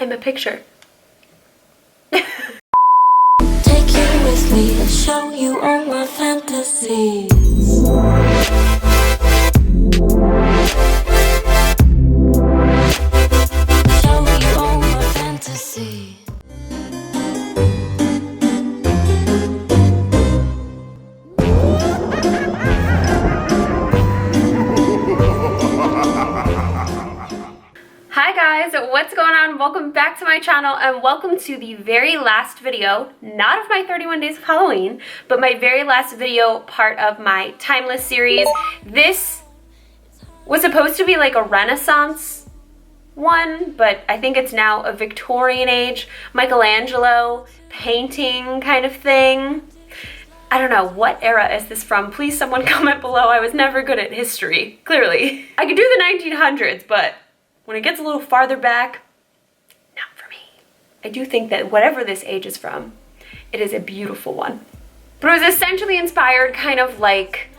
I'm a picture. Take you with me and show you all my fantasies. Show you all my fantasies. Hi guys, what's going on? Welcome back to my channel and welcome to the very last video, not of my 31 days of Halloween, but my very last video part of my Timeless series. This was supposed to be like a Renaissance one, but I think it's now a Victorian age, Michelangelo painting kind of thing. I don't know, what era is this from? Please someone comment below. I was never good at history, clearly. I could do the 1900s, but when it gets a little farther back, not for me. I do think that whatever this age is from, it is a beautiful one. But it was essentially inspired kind of like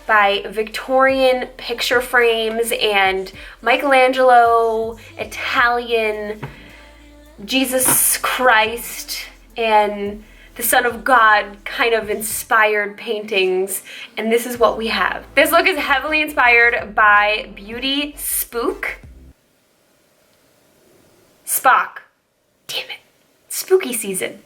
by Victorian picture frames and Michelangelo, Italian, Jesus Christ, and the Son of God kind of inspired paintings, and this is what we have. This look is heavily inspired by Beauty Spook. Spock. Damn it. Spooky season.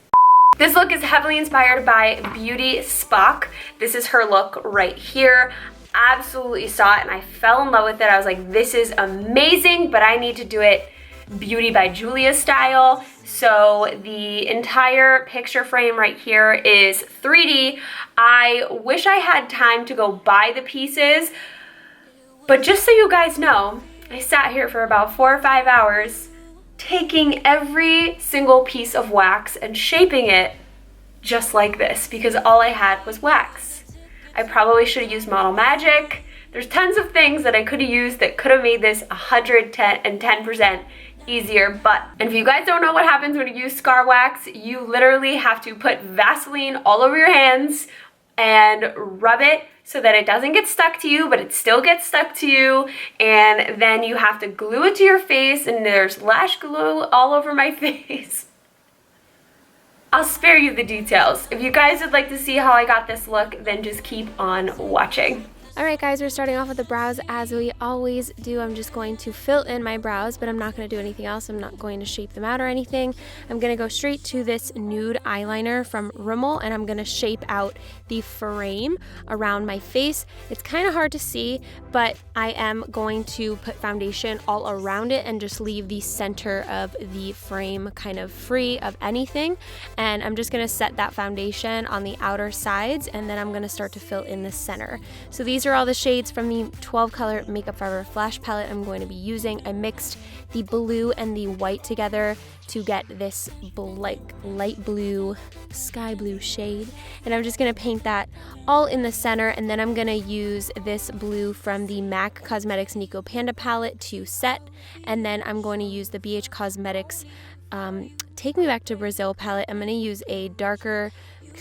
This look is heavily inspired by Beauty Spock. This is her look right here. Absolutely saw it and I fell in love with it. I was like, this is amazing, but I need to do it Beauty by Julia style. So the entire picture frame right here is 3D. I wish I had time to go buy the pieces, but just so you guys know, I sat here for about 4 or 5 hours taking every single piece of wax and shaping it just like this because all I had was wax. I probably should have used Model Magic. There's tons of things that I could have used that could have made this 110% easier, and if you guys don't know what happens when you use scar wax, you literally have to put Vaseline all over your hands and rub it so that it doesn't get stuck to you, but it still gets stuck to you, and then you have to glue it to your face, and there's lash glue all over my face. I'll spare you the details. If you guys would like to see how I got this look, then just keep on watching. Alright guys, we're starting off with the brows as we always do. I'm just going to fill in my brows, but I'm not going to do anything else. I'm not going to shape them out or anything. I'm going to go straight to this nude eyeliner from Rimmel, and I'm going to shape out the frame around my face. It's kind of hard to see, but I am going to put foundation all around it and just leave the center of the frame kind of free of anything. And I'm just going to set that foundation on the outer sides, and then I'm going to start to fill in the center. So these are all the shades from the 12 color Makeup Forever Flash palette I'm going to be using. I mixed the blue and the white together to get this light blue, sky blue shade. And I'm just going to paint that all in the center, and then I'm going to use this blue from the MAC Cosmetics Nico Panda palette to set, and then I'm going to use the BH Cosmetics Take Me Back to Brazil palette. I'm going to use a darker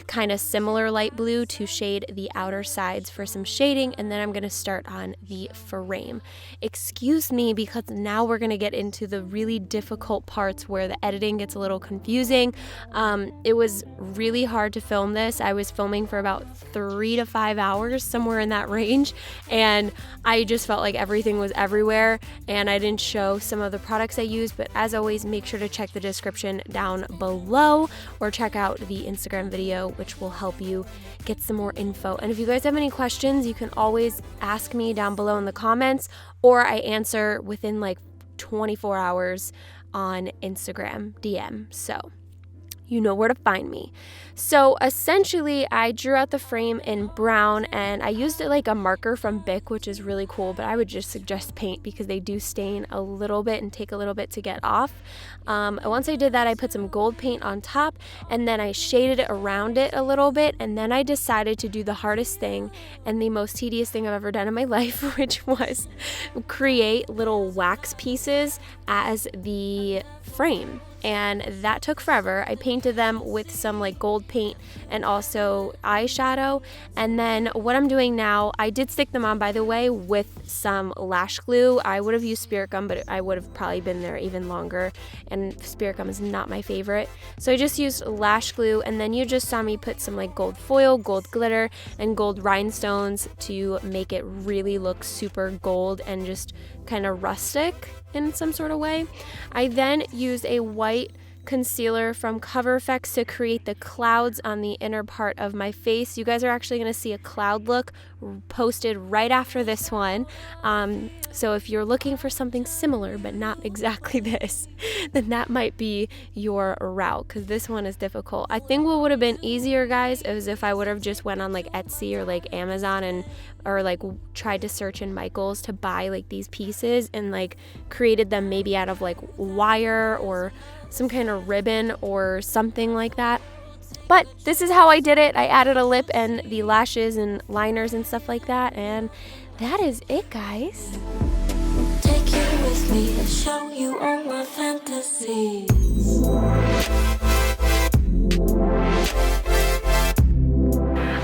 kind of similar light blue to shade the outer sides for some shading, and then I'm going to start on the frame. Excuse me, because now we're going to get into the really difficult parts where the editing gets a little confusing. It was really hard to film this. I was filming for about 3 to 5 hours, somewhere in that range, and I just felt like everything was everywhere, and I didn't show some of the products I used. But as always, make sure to check the description down below or check out the Instagram video, which will help you get some more info. And if you guys have any questions, you can always ask me down below in the comments, or I answer within like 24 hours on Instagram DM. So you know where to find me. So essentially, I drew out the frame in brown, and I used it like a marker from Bic, which is really cool, but I would just suggest paint because they do stain a little bit and take a little bit to get off. Once I did that, I put some gold paint on top, and then I shaded it around it a little bit, and then I decided to do the hardest thing and the most tedious thing I've ever done in my life, which was create little wax pieces as the frame. and that took forever. I painted them with some like gold paint and also eyeshadow, and then what I'm doing now, I did stick them on, by the way, with some lash glue. I would have used spirit gum, but I would have probably been there even longer, and spirit gum is not my favorite. So I just used lash glue, and then you just saw me put some like gold foil, gold glitter, and gold rhinestones to make it really look super gold and just kind of rustic in some sort of way. I then used a white concealer from Cover Effects to create the clouds on the inner part of my face. You guys are actually going to see a cloud look posted right after this one. So if you're looking for something similar but not exactly this, then that might be your route, because this one is difficult. I think what would have been easier, guys, is if I would have just went on like Etsy or like Amazon or like tried to search in Michael's to buy like these pieces and like created them maybe out of like wire or some kind of ribbon or something like that. But this is how I did it. I added a lip and the lashes and liners and stuff like that, and that is it, guys. Take you with me and show you all my fantasies.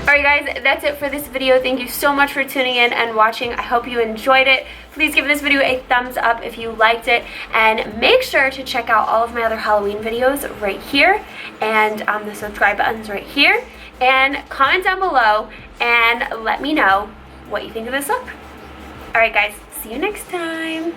Alright guys, that's it for this video. Thank you so much for tuning in and watching. I hope you enjoyed it. Please give this video a thumbs up if you liked it, and make sure to check out all of my other Halloween videos right here, and the subscribe button's right here, and comment down below and let me know what you think of this look. Alright guys, see you next time.